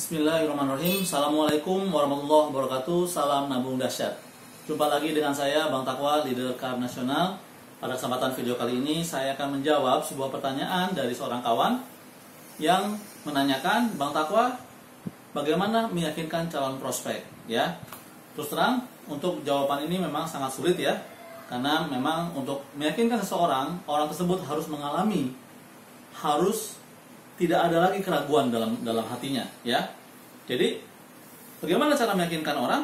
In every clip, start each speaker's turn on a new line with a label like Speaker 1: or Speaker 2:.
Speaker 1: Bismillahirrahmanirrahim. Assalamualaikum warahmatullahi wabarakatuh. Salam nabung dahsyat. Jumpa lagi dengan saya Bang Takwa, leader car nasional. Pada kesempatan video kali ini saya akan menjawab sebuah pertanyaan dari seorang kawan yang menanyakan, Bang Takwa, bagaimana meyakinkan calon prospek? Ya, terus terang untuk jawaban ini memang sangat sulit ya, karena memang untuk meyakinkan seseorang, orang tersebut harus mengalami, harus tidak ada lagi keraguan dalam hatinya, ya. Jadi, bagaimana cara meyakinkan orang?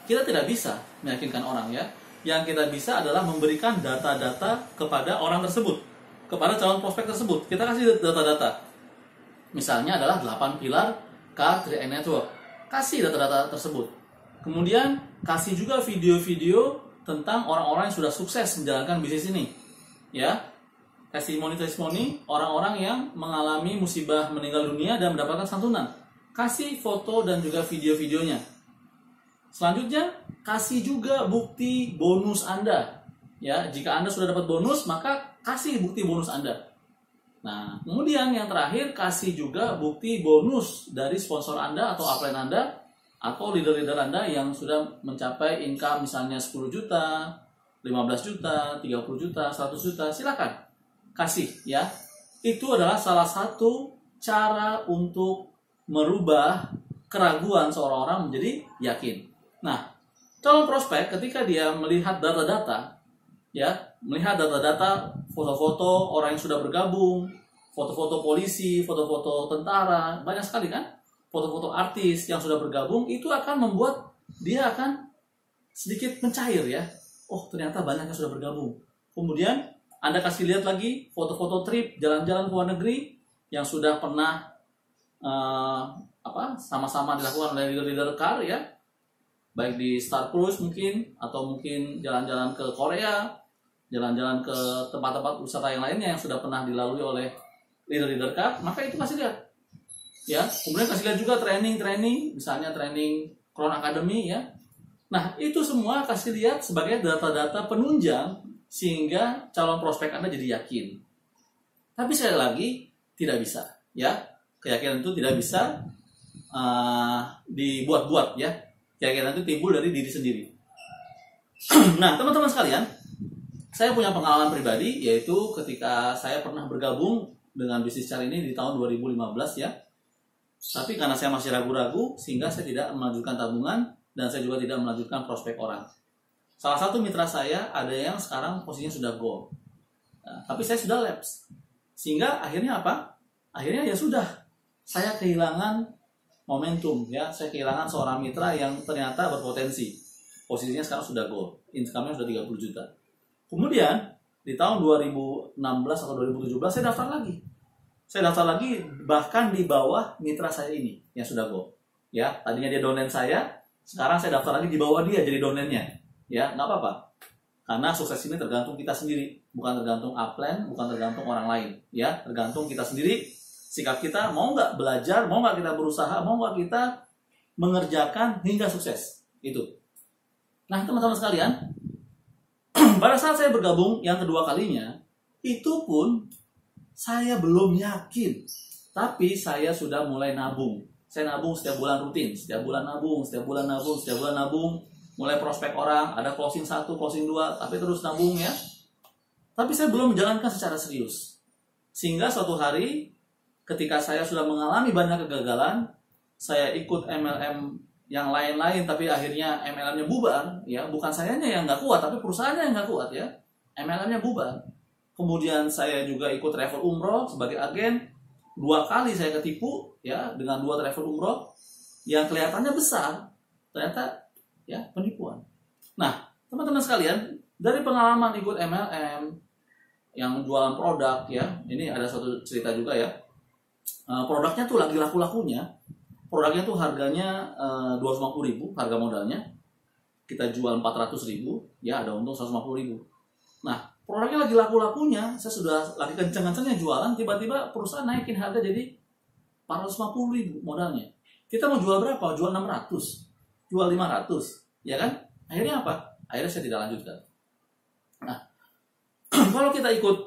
Speaker 1: Kita tidak bisa meyakinkan orang, ya. Yang kita bisa adalah memberikan data-data kepada orang tersebut, kepada calon prospek tersebut. Kita kasih data-data. Misalnya adalah 8 pilar Car3i Network. Kasih data-data tersebut. Kemudian kasih juga video-video tentang orang-orang yang sudah sukses menjalankan bisnis ini, ya. Testimoni orang-orang yang mengalami musibah meninggal dunia dan mendapatkan santunan. Kasih foto dan juga video-videonya. Selanjutnya, kasih juga bukti bonus Anda. Ya, jika Anda sudah dapat bonus, maka kasih bukti bonus Anda. Nah, kemudian yang terakhir, kasih juga bukti bonus dari sponsor Anda atau upline Anda atau leader-leader Anda yang sudah mencapai income misalnya 10 juta, 15 juta, 30 juta, 100 juta, silakan kasih, ya. Itu adalah salah satu cara untuk merubah keraguan seorang orang menjadi yakin. Nah, calon prospek ketika dia melihat data-data, ya, melihat data-data, foto-foto orang yang sudah bergabung, foto-foto polisi, foto-foto tentara, banyak sekali kan, foto-foto artis yang sudah bergabung, itu akan membuat dia akan sedikit mencair, ya. Oh, ternyata banyak yang sudah bergabung. Kemudian Anda kasih lihat lagi foto-foto trip jalan-jalan ke luar negeri yang sudah pernah sama-sama dilakukan oleh leader-leader car, ya, baik di Star Cruise mungkin, atau mungkin jalan-jalan ke Korea, jalan-jalan ke tempat-tempat wisata yang lainnya yang sudah pernah dilalui oleh leader-leader car, maka itu kasih lihat, ya. Kemudian kasih lihat juga training, misalnya training Crown Academy, ya. Nah, itu semua kasih lihat sebagai data-data penunjang sehingga calon prospek Anda jadi yakin. Tapi sekali lagi tidak bisa, ya. Keyakinan itu tidak bisa dibuat-buat, ya. Keyakinan itu timbul dari diri sendiri. Nah, teman-teman sekalian, saya punya pengalaman pribadi, yaitu ketika saya pernah bergabung dengan bisnis car ini di tahun 2015, ya. Tapi karena saya masih ragu-ragu, sehingga saya tidak melanjutkan tabungan dan saya juga tidak melanjutkan prospek orang. Salah satu mitra saya ada yang sekarang posisinya sudah gold, nah, tapi saya sudah lapse. Sehingga akhirnya apa? Akhirnya ya sudah, saya kehilangan momentum ya, saya kehilangan seorang mitra yang ternyata berpotensi. Posisinya sekarang sudah gold, income-nya sudah 30 juta. Kemudian di tahun 2016 atau 2017 saya daftar lagi. Saya daftar lagi bahkan di bawah mitra saya ini yang sudah gold. Ya, tadinya dia downline saya, sekarang saya daftar lagi di bawah dia jadi downline-nya. Ya, nggak apa-apa. Karena sukses ini tergantung kita sendiri, bukan tergantung upline, bukan tergantung orang lain. Ya, tergantung kita sendiri, sikap kita, mau nggak belajar, mau nggak kita berusaha, mau nggak kita mengerjakan hingga sukses. Itu. Nah, teman-teman sekalian, pada saat saya bergabung yang kedua kalinya, itu pun saya belum yakin. Tapi saya sudah mulai nabung. Saya nabung setiap bulan rutin, setiap bulan nabung, setiap bulan nabung, setiap bulan nabung. Mulai prospek orang, ada closing 1, closing 2, tapi terus nabung ya. Tapi saya belum menjalankan secara serius. Sehingga suatu hari, ketika saya sudah mengalami banyak kegagalan, saya ikut MLM yang lain-lain, tapi akhirnya MLM-nya bubar. Ya, bukan sayanya yang nggak kuat, tapi perusahaannya yang nggak kuat ya. MLM-nya bubar. Kemudian saya juga ikut travel umroh sebagai agen. 2 kali saya ketipu ya dengan 2 travel umroh yang kelihatannya besar, ternyata ya penipuan. Nah, teman-teman sekalian, dari pengalaman ikut MLM yang jualan produk ya, ini ada satu cerita juga ya. Produknya tuh lagi laku-lakunya. Produknya tuh harganya 250.000 harga modalnya. Kita jual 400.000, ya ada untung 150.000. Nah, produknya lagi laku-lakunya, saya sudah lagi kenceng-kencengnya jualan, tiba-tiba perusahaan naikin harga jadi 450.000 modalnya. Kita mau jual berapa? Jual 600. Jual 500, ya kan? Akhirnya apa? Akhirnya saya tidak lanjutkan. Nah, kalau kita ikut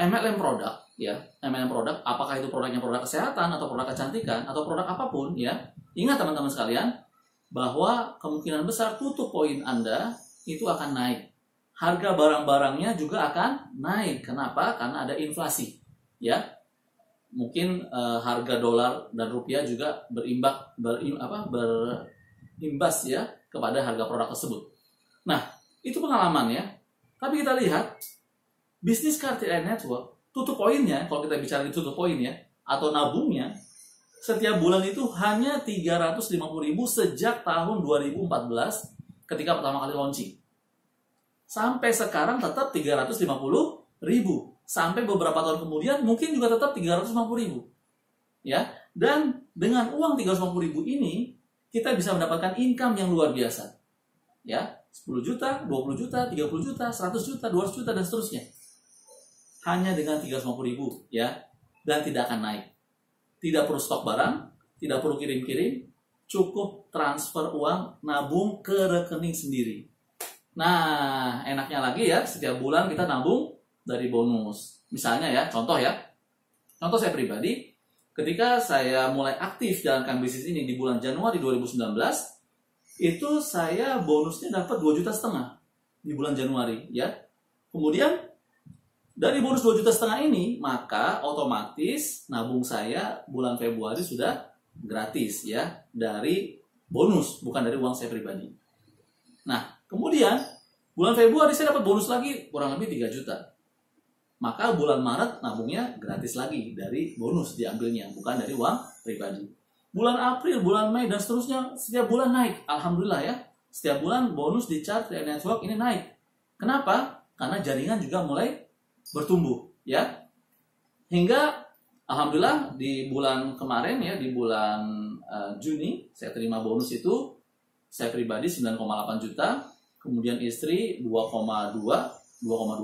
Speaker 1: MLM produk, ya, MLM produk, apakah itu produknya produk kesehatan atau produk kecantikan atau produk apapun, ya, ingat teman-teman sekalian bahwa kemungkinan besar tutup poin Anda itu akan naik. Harga barang-barangnya juga akan naik. Kenapa? Karena ada inflasi, ya. Mungkin harga dolar dan rupiah juga berimbas ya kepada harga produk tersebut. Nah, itu pengalaman ya. Tapi kita lihat bisnis Cartier Network tutup poinnya, kalau kita bicara di tutup poin ya, atau nabungnya setiap bulan itu hanya 350.000 sejak tahun 2014 ketika pertama kali launching. Sampai sekarang tetap 350.000. Sampai beberapa tahun kemudian mungkin juga tetap 350.000. Ya, dan dengan uang 350.000 ini kita bisa mendapatkan income yang luar biasa. Ya, 10 juta, 20 juta, 30 juta, 100 juta, 200 juta, dan seterusnya. Hanya dengan 350.000, ya. Dan tidak akan naik. Tidak perlu stok barang, tidak perlu kirim-kirim, cukup transfer uang, nabung ke rekening sendiri. Nah, enaknya lagi ya, setiap bulan kita nabung dari bonus. Misalnya ya, contoh saya pribadi, ketika saya mulai aktif jalankan bisnis ini di bulan Januari 2019, itu saya bonusnya dapat 2,5 juta di bulan Januari, ya. Kemudian dari bonus 2,5 juta ini, maka otomatis nabung saya bulan Februari sudah gratis ya, dari bonus, bukan dari uang saya pribadi. Nah, kemudian bulan Februari saya dapat bonus lagi kurang lebih 3 juta. Maka bulan Maret nabungnya gratis lagi dari bonus diambilnya, bukan dari uang pribadi. Bulan April, bulan Mei, dan seterusnya setiap bulan naik. Alhamdulillah ya, setiap bulan bonus di Cartier Network ini naik. Kenapa? Karena jaringan juga mulai bertumbuh ya. Hingga alhamdulillah di bulan kemarin ya, di bulan Juni saya terima bonus itu, saya pribadi 9,8 juta, kemudian istri 2,2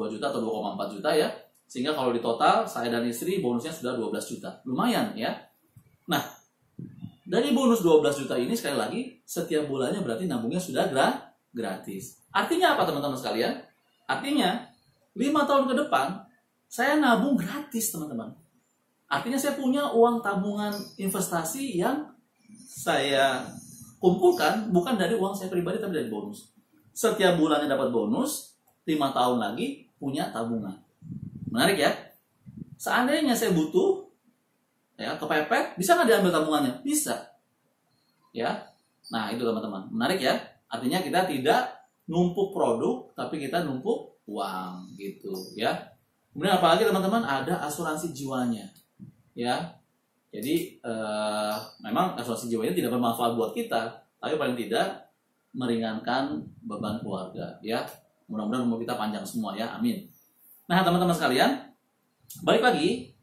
Speaker 1: juta atau 2,4 juta ya. Sehingga kalau di total saya dan istri bonusnya sudah 12 juta. Lumayan ya. Nah, dari bonus 12 juta ini sekali lagi setiap bulannya berarti nabungnya sudah gratis. Artinya apa teman-teman sekalian? Artinya 5 tahun ke depan saya nabung gratis teman-teman. Artinya saya punya uang tabungan investasi yang saya kumpulkan bukan dari uang saya pribadi tapi dari bonus. Setiap bulannya dapat bonus, 5 tahun lagi punya tabungan. Menarik ya? Seandainya saya butuh, ya kepepet, bisa nggak diambil tabungannya? Bisa. Ya, nah itu teman-teman. Menarik ya? Artinya kita tidak numpuk produk, tapi kita numpuk uang gitu ya. Kemudian apalagi teman-teman, ada asuransi jiwanya. Ya, Jadi memang asuransi jiwa ini tidak bermanfaat buat kita, tapi paling tidak meringankan beban keluarga ya. Mudah-mudahan umur kita panjang semua ya, amin. Nah teman-teman sekalian, balik lagi,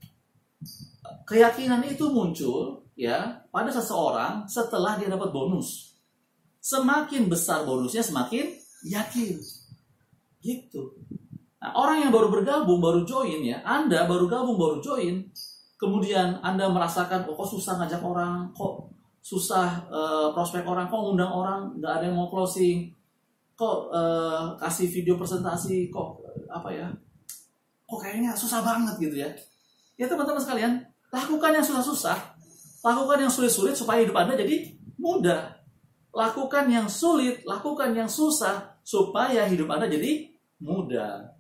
Speaker 1: keyakinan itu muncul ya pada seseorang setelah dia dapat bonus. Semakin besar bonusnya semakin yakin. Gitu. Nah, orang yang baru bergabung, baru join ya, Anda baru gabung, baru join, kemudian Anda merasakan kok susah ngajak orang, kok susah prospek orang, kok ngundang orang, nggak ada yang mau closing, kok kasih video presentasi, kok kok kayaknya susah banget gitu ya. Ya teman-teman sekalian, lakukan yang susah-susah, lakukan yang sulit-sulit supaya hidup Anda jadi mudah. Lakukan yang sulit, lakukan yang susah supaya hidup Anda jadi mudah.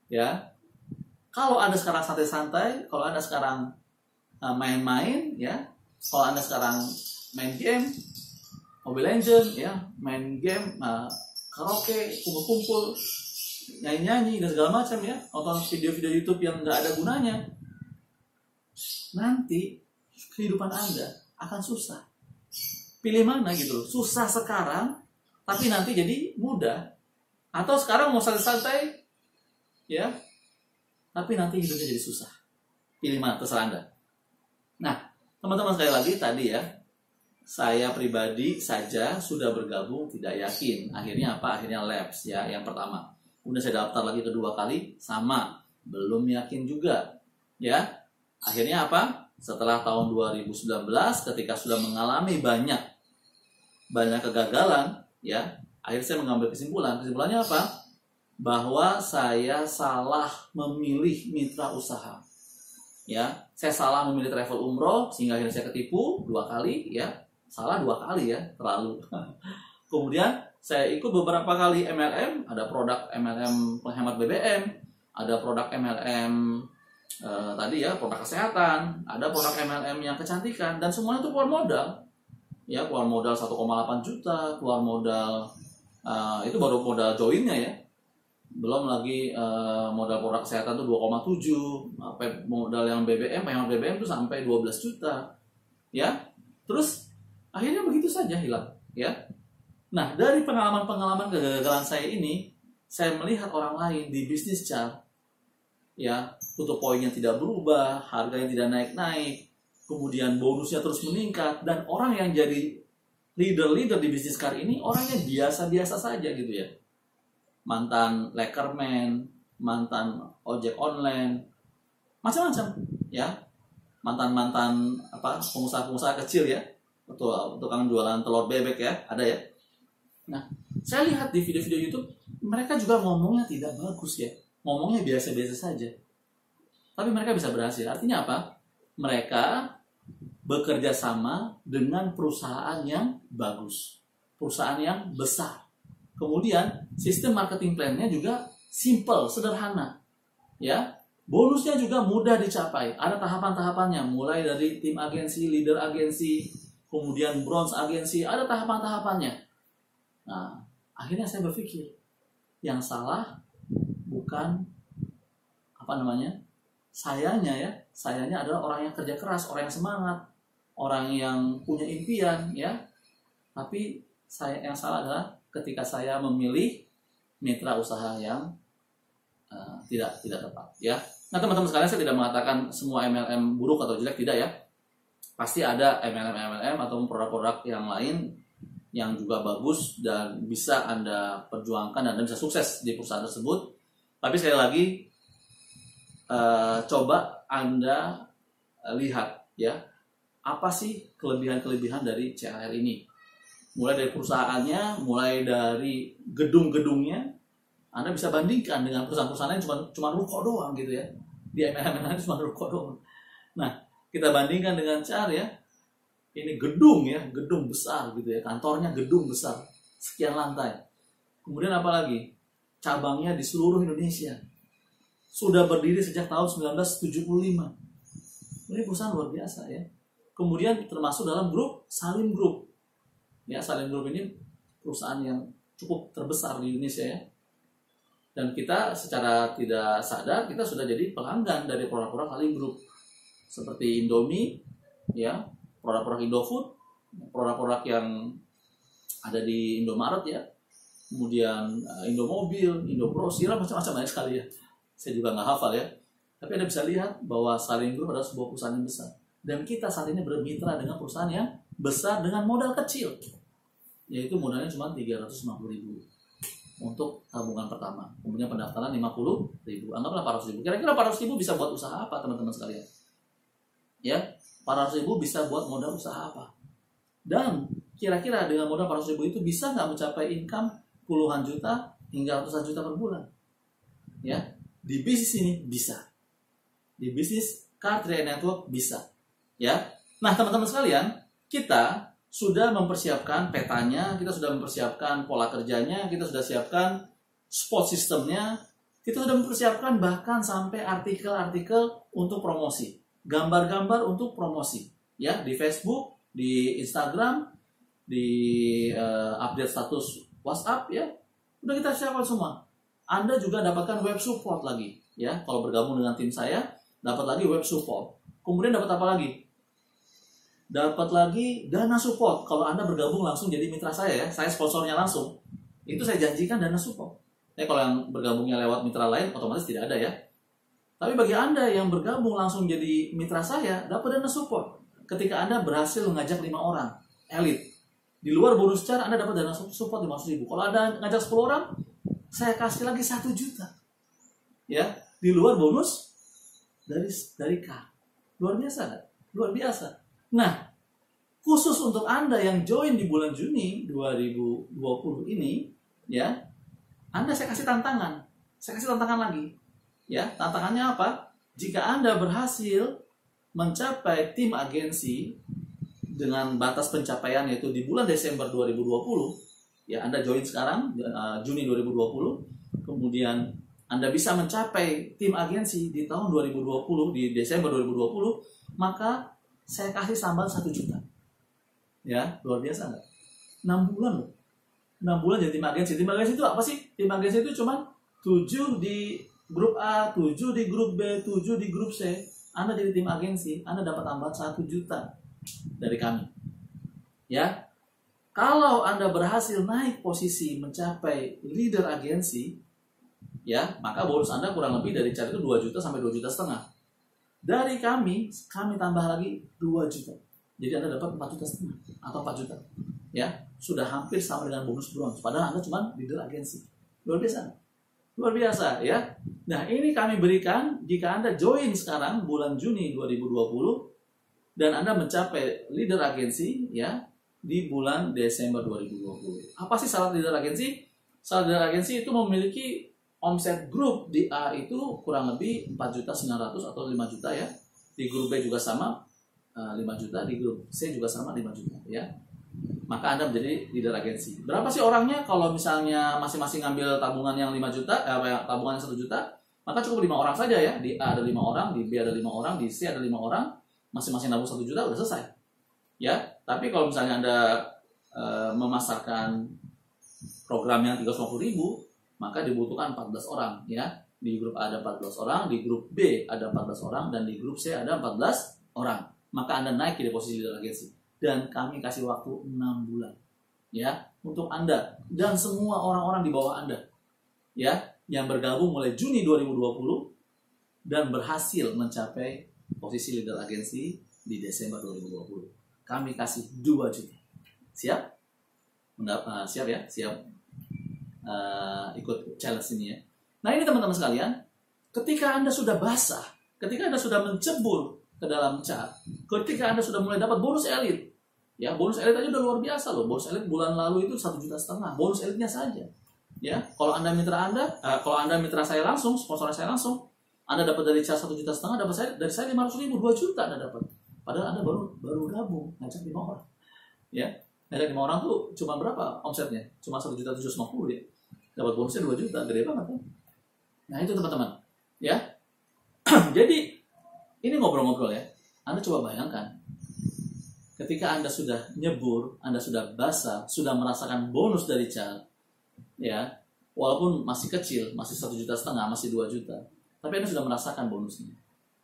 Speaker 1: Ya. Kalau Anda sekarang santai-santai, kalau Anda sekarang main-main ya, kalau Anda sekarang main game, Mobile Legends ya, main game, karaoke, kumpul-kumpul, nyanyi-nyanyi dan segala macam ya, nonton video-video YouTube yang nggak ada gunanya, nanti kehidupan Anda akan susah. Pilih mana gitu loh, susah sekarang tapi nanti jadi mudah, atau sekarang mau santai-santai ya tapi nanti hidupnya jadi susah. Pilih mana, terserah Anda. Nah teman-teman, sekali lagi tadi ya, saya pribadi saja sudah bergabung tidak yakin, akhirnya apa? Akhirnya lapse ya, yang pertama. Kemudian saya daftar lagi kedua kali, sama, belum yakin juga ya. Akhirnya apa? Setelah tahun 2019 ketika sudah mengalami banyak kegagalan ya, akhirnya saya mengambil kesimpulannya apa? Bahwa saya salah memilih mitra usaha ya. Saya salah memilih travel umroh sehingga akhirnya saya ketipu 2 kali ya. Salah 2 kali ya, terlalu. Kemudian saya ikut beberapa kali MLM, ada produk MLM penghemat BBM, ada produk MLM tadi ya, produk kesehatan, ada produk MLM yang kecantikan, dan semuanya itu keluar modal. Ya, keluar modal 1,8 juta, keluar modal itu baru modal joinnya ya. Belum lagi modal produk kesehatan itu 2,7, modal yang BBM, penghemat BBM itu sampai 12 juta. Ya. Terus akhirnya begitu saja hilang, ya. Nah, dari pengalaman-pengalaman kegagalan saya ini, saya melihat orang lain di bisnis chart, ya, tutup poinnya tidak berubah, harganya tidak naik-naik, kemudian bonusnya terus meningkat, dan orang yang jadi leader di bisnis car ini orangnya biasa-biasa saja gitu ya. Mantan lekerman, mantan ojek online, macam-macam, ya. Mantan pengusaha-pengusaha kecil ya, tukang jualan telur bebek ya, ada ya. Nah, saya lihat di video-video YouTube, mereka juga ngomongnya tidak bagus ya, ngomongnya biasa-biasa saja, tapi mereka bisa berhasil. Artinya apa? Mereka bekerja sama dengan perusahaan yang bagus, perusahaan yang besar. Kemudian sistem marketing plan-nya juga simple, sederhana, ya. Bonusnya juga mudah dicapai. Ada tahapan-tahapannya, mulai dari tim agensi, leader agensi, kemudian bronze agensi, ada tahapan-tahapannya. Nah, akhirnya saya berpikir, yang salah bukan sayanya adalah orang yang kerja keras, orang yang semangat, orang yang punya impian, ya. Tapi yang salah adalah ketika saya memilih mitra usaha yang tidak tepat, ya. Nah, teman-teman sekalian, saya tidak mengatakan semua MLM buruk atau jelek, tidak ya. Pasti ada MLM atau produk-produk yang lain yang juga bagus dan bisa Anda perjuangkan dan Anda bisa sukses di perusahaan tersebut. Tapi sekali lagi, coba Anda lihat ya, apa sih kelebihan-kelebihan dari CLR ini. Mulai dari perusahaannya, mulai dari gedung-gedungnya, Anda bisa bandingkan dengan perusahaan-perusahaan lain cuma ruko doang gitu ya. Di MLM cuma ruko doang. Nah, kita bandingkan dengan CLR ya. Ini gedung ya, gedung besar gitu ya, kantornya gedung besar, sekian lantai. Kemudian apa lagi? Cabangnya di seluruh Indonesia. Sudah berdiri sejak tahun 1975. Ini perusahaan luar biasa ya. Kemudian termasuk dalam grup Salim Group. Ya, Salim Group ini perusahaan yang cukup terbesar di Indonesia ya. Dan kita secara tidak sadar kita sudah jadi pelanggan dari produk-produk Salim Group. Seperti Indomie, ya, produk-produk Indofood, produk-produk yang ada di Indomaret ya, kemudian Indomobil, Indogrosir, macam-macam banyak sekali ya. Saya juga nggak hafal ya. Tapi Anda bisa lihat bahwa Starling Group adalah sebuah perusahaan yang besar. Dan kita saat ini bermitra dengan perusahaan yang besar dengan modal kecil. Yaitu modalnya cuma 350.000 untuk tabungan pertama. Kemudian pendaftaran 50.000. Anggaplah 400.000. Kira-kira 400.000 bisa buat usaha apa teman-teman sekalian? Ya, 400.000 bisa buat modal usaha apa? Dan kira-kira dengan modal 400.000 itu bisa nggak mencapai income puluhan juta hingga ratusan juta per bulan? Ya, di bisnis ini bisa. Di bisnis Car Trade Network bisa. Ya. Nah, teman-teman sekalian, kita sudah mempersiapkan petanya, kita sudah mempersiapkan pola kerjanya, kita sudah siapkan support sistemnya, kita sudah mempersiapkan bahkan sampai artikel-artikel untuk promosi, gambar-gambar untuk promosi, ya, di Facebook, di Instagram, di update status WhatsApp, ya, udah kita siapkan semua. Anda juga dapatkan web support lagi, ya, kalau bergabung dengan tim saya, dapat lagi web support. Kemudian dapat apa lagi? Dapat lagi dana support. Kalau Anda bergabung langsung jadi mitra saya ya, saya sponsornya langsung. Itu saya janjikan dana support. Kalau yang bergabungnya lewat mitra lain, otomatis tidak ada ya. Tapi bagi Anda yang bergabung langsung jadi mitra saya, dapat dana support. Ketika Anda berhasil mengajak 5 orang, elit. Di luar bonus cara, Anda dapat dana support 500.000. Kalau Anda ngajak 10 orang, saya kasih lagi 1 juta. Ya, di luar bonus dari K. Luar biasa kan? Luar biasa. Nah, khusus untuk Anda yang join di bulan Juni 2020 ini, ya, Anda saya kasih tantangan. Saya kasih tantangan lagi. Ya, tantangannya apa? Jika Anda berhasil mencapai tim agensi dengan batas pencapaian yaitu di bulan Desember 2020, ya Anda join sekarang Juni 2020, kemudian Anda bisa mencapai tim agensi di tahun 2020 di Desember 2020, maka saya kasih sambal 1 juta. Ya, luar biasa nggak? 6 bulan loh. 6 bulan jadi tim agensi. Tim agensi itu apa sih? Tim agensi itu cuma 7 di grup A, 7 di grup B, 7 di grup C. Anda jadi tim agensi, Anda dapat tambahan 1 juta dari kami. Ya. Kalau Anda berhasil naik posisi mencapai leader agensi, ya, maka bonus Anda kurang lebih dari cara itu 2 juta sampai 2 juta setengah. Dari kami tambah lagi 2 juta. Jadi Anda dapat 4 juta setengah atau 4 juta. Ya, sudah hampir sama dengan bonus bronze. Padahal Anda cuma leader agensi. Luar biasa. Luar biasa, ya. Nah, ini kami berikan jika Anda join sekarang bulan Juni 2020 dan Anda mencapai leader agensi, ya, di bulan Desember 2020. Apa sih syarat leader agensi? Syarat leader agensi itu memiliki omset grup di A itu kurang lebih 4.900.000 atau 5 juta ya. Di grup B juga sama 5 juta, di grup C juga sama 5 juta ya. Maka Anda menjadi leader agensi. Berapa sih orangnya? Kalau misalnya masing-masing ngambil tabungan yang 5 juta, tabungan yang 1 juta, maka cukup 5 orang saja ya. Di A ada 5 orang, di B ada 5 orang, di C ada 5 orang, masing-masing nabung 1 juta udah selesai. Ya, tapi kalau misalnya Anda memasarkan program yang 350.000, maka dibutuhkan 14 orang ya. Di grup A ada 14 orang, di grup B ada 14 orang, dan di grup C ada 14 orang. Maka Anda naik di posisi leader agensi. Dan kami kasih waktu 6 bulan. Ya, untuk Anda dan semua orang-orang di bawah Anda. Ya, yang bergabung mulai Juni 2020 dan berhasil mencapai posisi leader agensi di Desember 2020. Kami kasih 2 juta. Siap? Siap ya? Siap. Ikut challenge ini ya. Nah, ini teman-teman sekalian, ketika Anda sudah basah, ketika Anda sudah mencebur ke dalam cat, ketika Anda sudah mulai dapat bonus elit, ya, bonus elit aja udah luar biasa loh. Bonus elit bulan lalu itu 1,5 juta, bonus elitnya saja. Ya, kalau Anda mitra saya langsung, sponsor saya langsung, Anda dapat dari cat 1,5 juta, dapat dari saya 500.000, 2 juta Anda dapat. Padahal Anda baru gabung, ngajak 5 orang. Ya, ngajak 5 orang tuh cuma berapa omsetnya? Cuma 1.750.000 ya. Dapat bonusnya 2 juta, gede banget kan? Nah, itu teman-teman. Ya. Jadi ini ngobrol-ngobrol ya. Anda coba bayangkan. Ketika Anda sudah nyebur, Anda sudah basah, sudah merasakan bonus dari cat, ya, walaupun masih kecil, masih 1,5 juta, masih 2 juta, tapi Anda sudah merasakan bonusnya.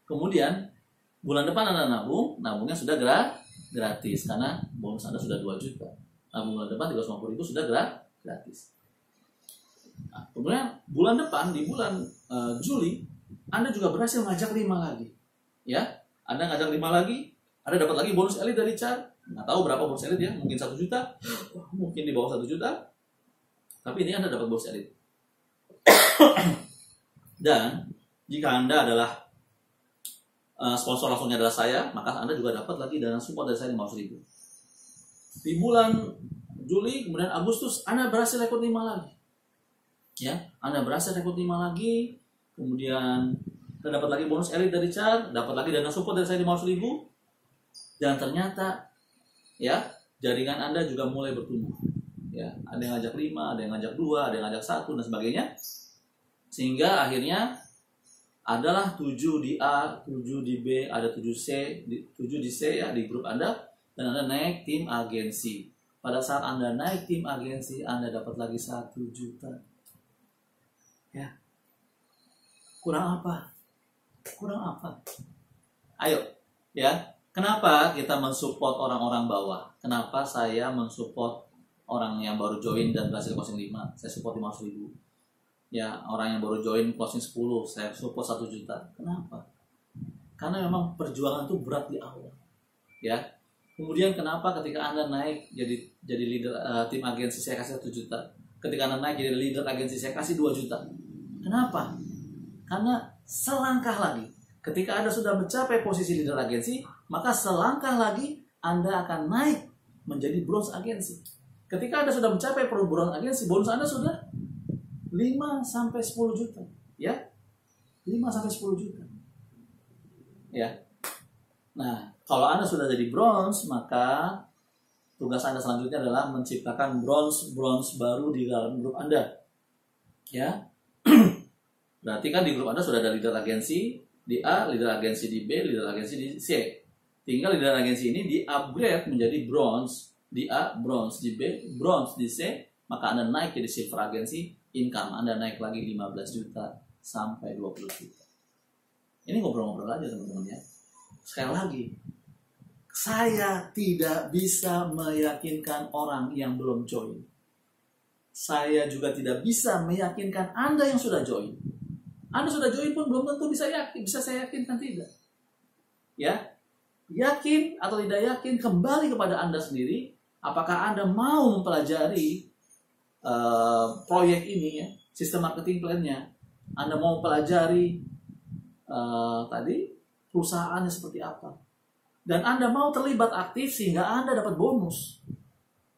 Speaker 1: Kemudian Bulan depan Anda nabungnya sudah gratis karena bonus Anda sudah 2 juta. Nabung bulan depan 350.000 sudah gratis. Nah, kemudian bulan depan di bulan Juli Anda juga berhasil ngajak 5 lagi. Ya, Anda ngajak 5 lagi, Anda dapat lagi bonus elit dari CHAR. Nggak tahu berapa bonus elit ya, mungkin 1 juta, mungkin di bawah 1 juta. Tapi ini Anda dapat bonus elit. Dan jika Anda adalah sponsor langsungnya adalah saya, maka Anda juga dapat lagi dana support dari saya 500.000. Di bulan Juli, kemudian Agustus, Anda berhasil rekrut 5 lagi. Ya, Anda berhasil rekrut 5 lagi, kemudian Anda dapat lagi bonus elit dari CHAR, dapat lagi dana support dari saya 500.000, dan ternyata ya jaringan Anda juga mulai bertumbuh. Ya, ada yang ngajak 5, ada yang ngajak 2, ada yang ngajak 1 dan sebagainya. Sehingga akhirnya adalah 7 di A, 7 di B, ada 7 di C ya di grup Anda, dan Anda naik tim agensi. Pada saat Anda naik tim agensi, Anda dapat lagi 1 juta. Ya. Kurang apa? Ayo, ya. Kenapa kita mensupport orang-orang bawah? Kenapa saya mensupport orang yang baru join dan berhasil closing 5? Saya support 500.000. Ya, orang yang baru join closing 10, saya support 1 juta. Kenapa? Karena memang perjuangan itu berat di awal. Ya. Kemudian kenapa ketika Anda naik jadi leader tim agensi, saya kasih 1 juta. Ketika Anda naik jadi leader agensi, saya kasih 2 juta. Kenapa? Karena selangkah lagi, ketika Anda sudah mencapai posisi leader agensi, maka selangkah lagi Anda akan naik menjadi bronze agensi. Ketika Anda sudah mencapai bronze agensi, bonus Anda sudah 5-10 juta, ya, 5-10 juta, ya. Nah, kalau Anda sudah jadi bronze, maka tugas Anda selanjutnya adalah menciptakan bronze baru di dalam grup Anda, ya. Berarti kan di grup Anda sudah ada leader agensi di A, leader agensi di B, leader agensi di C. Tinggal leader agensi ini di-upgrade menjadi bronze di A, bronze di B, bronze di C, maka Anda naik jadi silver agensi. Income Anda naik lagi 15 juta sampai 20 juta. Ini ngobrol-ngobrol aja teman-teman ya. Sekali lagi, saya tidak bisa meyakinkan orang yang belum join. Saya juga tidak bisa meyakinkan Anda yang sudah join. Anda sudah join pun belum tentu bisa saya yakinkan tidak. Ya, yakin atau tidak yakin kembali kepada Anda sendiri. Apakah Anda mau mempelajari proyek ini ya, sistem marketing plan-nya. Anda mau pelajari tadi perusahaannya seperti apa, dan Anda mau terlibat aktif sehingga Anda dapat bonus.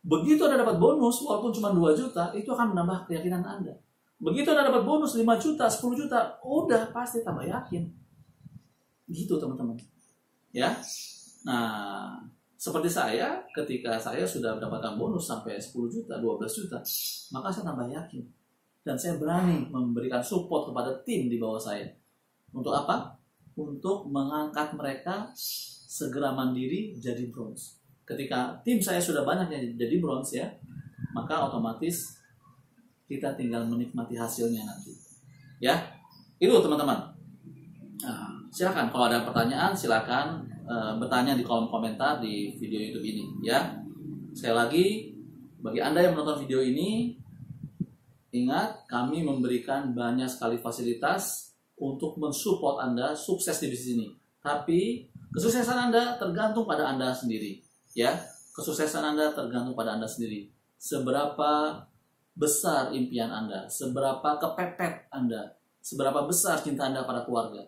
Speaker 1: Begitu Anda dapat bonus walaupun cuma 2 juta, itu akan menambah keyakinan Anda. Begitu Anda dapat bonus 5 juta, 10 juta, udah pasti tambah yakin. Gitu teman-teman. Ya. Nah, seperti saya, ketika saya sudah mendapatkan bonus sampai 10 juta, 12 juta, maka saya tambah yakin. Dan saya berani memberikan support kepada tim di bawah saya. Untuk apa? Untuk mengangkat mereka segera mandiri jadi bronze. Ketika tim saya sudah banyak yang jadi bronze ya, maka otomatis kita tinggal menikmati hasilnya nanti. Ya, itu teman-teman. Nah, silakan kalau ada pertanyaan silakan bertanya di kolom komentar di video YouTube ini ya. Sekali lagi, bagi Anda yang menonton video ini, ingat kami memberikan banyak sekali fasilitas untuk mensupport Anda sukses di bisnis ini. Tapi kesuksesan Anda tergantung pada Anda sendiri ya. Kesuksesan Anda tergantung pada Anda sendiri. Seberapa besar impian Anda, seberapa kepepet Anda, seberapa besar cinta Anda pada keluarga.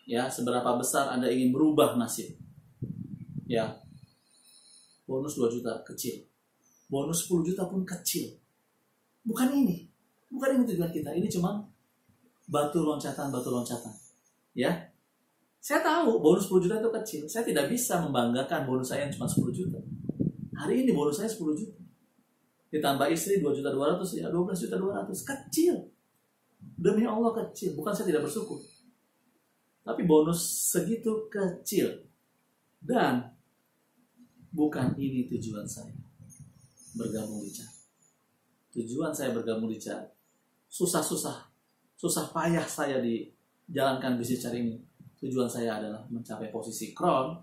Speaker 1: Ya, seberapa besar Anda ingin berubah nasib. Ya. Bonus 2 juta kecil. Bonus 10 juta pun kecil. Bukan ini tujuan kita. Ini cuma batu loncatan. Ya. Saya tahu bonus 10 juta itu kecil. Saya tidak bisa membanggakan bonus saya yang cuma 10 juta. Hari ini bonus saya 10 juta. Ditambah istri 2.200.000 ya 12.200.000. Kecil. Demi Allah kecil. Bukan saya tidak bersyukur. Tapi bonus segitu kecil. Dan bukan ini tujuan saya bergabung di CHAR. Tujuan saya bergabung di CHAR, susah payah saya dijalankan bisnis CHAR ini, Tujuan saya adalah mencapai posisi crown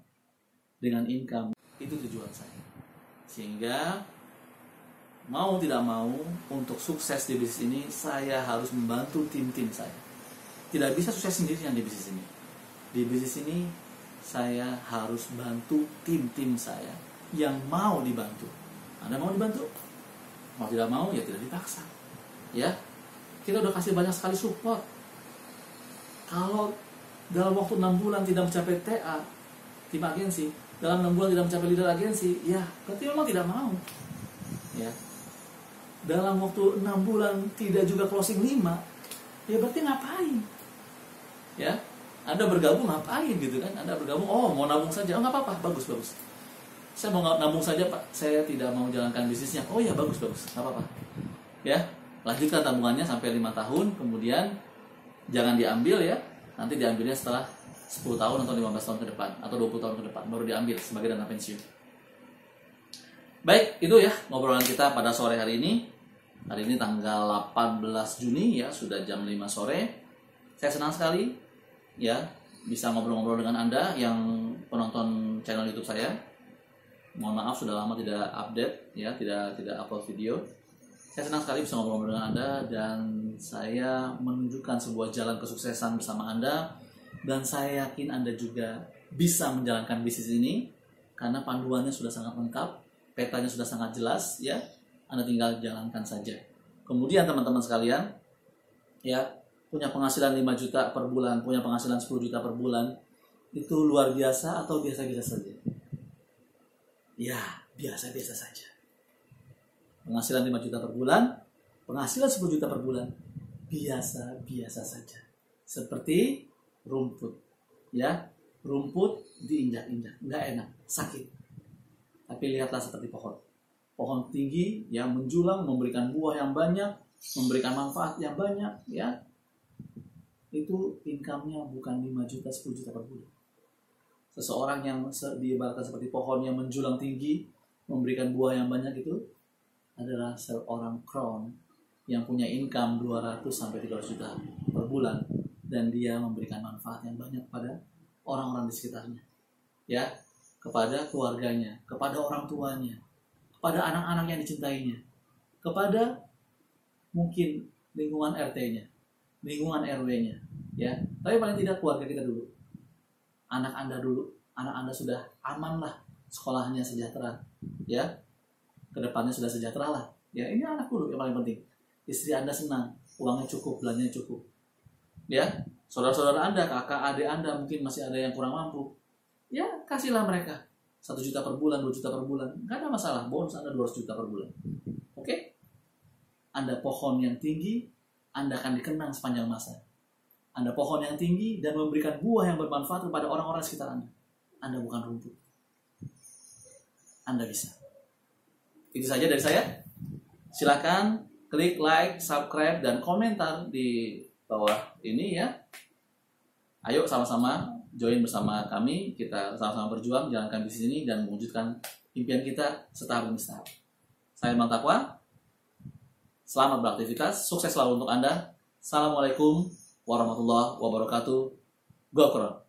Speaker 1: dengan income. Itu tujuan saya. Sehingga mau tidak mau, untuk sukses di bisnis ini, saya harus membantu tim-tim saya. Tidak bisa sukses sendirian di bisnis ini. Di bisnis ini, saya harus bantu tim-tim saya yang mau dibantu. Anda mau dibantu? Mau tidak mau, ya tidak dipaksa. Ya, kita udah kasih banyak sekali support. Kalau dalam waktu 6 bulan tidak mencapai TA, tim agensi, dalam 6 bulan tidak mencapai leader agensi, ya berarti memang tidak mau. Ya, dalam waktu 6 bulan tidak juga closing 5, ya berarti ngapain? Ya, Anda bergabung ngapain gitu kan? Anda bergabung, oh mau nabung saja, oh nggak apa-apa, bagus. Saya mau nabung saja Pak, saya tidak mau jalankan bisnisnya. Oh ya bagus, nggak apa-apa. Ya, lanjutkan tabungannya sampai 5 tahun, kemudian jangan diambil ya. Nanti diambilnya setelah 10 tahun atau 15 tahun ke depan, atau 20 tahun ke depan, baru diambil sebagai dana pensiun. Baik, itu ya ngobrolan kita pada sore hari ini. Hari ini tanggal 18 Juni ya, sudah jam 5 sore. Saya senang sekali ya bisa ngobrol-ngobrol dengan Anda yang penonton channel YouTube saya. Mohon maaf sudah lama tidak update ya, tidak upload video. Saya senang sekali bisa ngobrol dengan Anda, dan saya menunjukkan sebuah jalan kesuksesan bersama Anda, dan saya yakin Anda juga bisa menjalankan bisnis ini karena panduannya sudah sangat lengkap, petanya sudah sangat jelas ya. Anda tinggal jalankan saja. Kemudian teman-teman sekalian ya, punya penghasilan 5 juta per bulan, punya penghasilan 10 juta per bulan, itu luar biasa atau biasa-biasa saja? Ya, biasa-biasa saja. Penghasilan 5 juta per bulan, penghasilan 10 juta per bulan, biasa-biasa saja. Seperti rumput. Ya, rumput diinjak-injak, nggak enak, sakit. Tapi lihatlah seperti pohon. Pohon tinggi yang menjulang, memberikan buah yang banyak, memberikan manfaat yang banyak, ya. Itu income-nya bukan 5 juta, 10 juta per bulan. Seseorang yang diibaratkan seperti pohon yang menjulang tinggi, memberikan buah yang banyak, itu adalah seorang crown yang punya income 200 sampai 300 juta per bulan, dan dia memberikan manfaat yang banyak pada orang-orang di sekitarnya. Ya, kepada keluarganya, kepada orang tuanya, kepada anak-anak yang dicintainya, kepada mungkin lingkungan RT-nya, lingkungan RW-nya, ya. Tapi paling tidak keluarga kita dulu. Anak Anda dulu, anak Anda sudah aman lah, sekolahnya sejahtera, ya. Kedepannya sudah sejahtera lah. Ya, ini anak dulu yang paling penting. Istri Anda senang, uangnya cukup, belanjanya cukup. Ya, saudara-saudara Anda, kakak, adik Anda mungkin masih ada yang kurang mampu. Ya, kasihlah mereka 1 juta per bulan, 2 juta per bulan. Nggak ada masalah, bonus Anda 200 juta per bulan. Oke? Anda pohon yang tinggi, Anda akan dikenang sepanjang masa. Anda pohon yang tinggi dan memberikan buah yang bermanfaat kepada orang-orang sekitar Anda. Anda bukan rumput. Anda bisa. Itu saja dari saya. Silakan klik like, subscribe, dan komentar di bawah ini ya. Ayo sama-sama join bersama kami. Kita sama-sama berjuang jalankan bisnis ini dan mewujudkan impian kita setahap demi setahap. Saya Bang Takwa. Selamat beraktivitas. Sukses selalu untuk Anda. Assalamualaikum warahmatullahi wabarakatuh. Go Crown.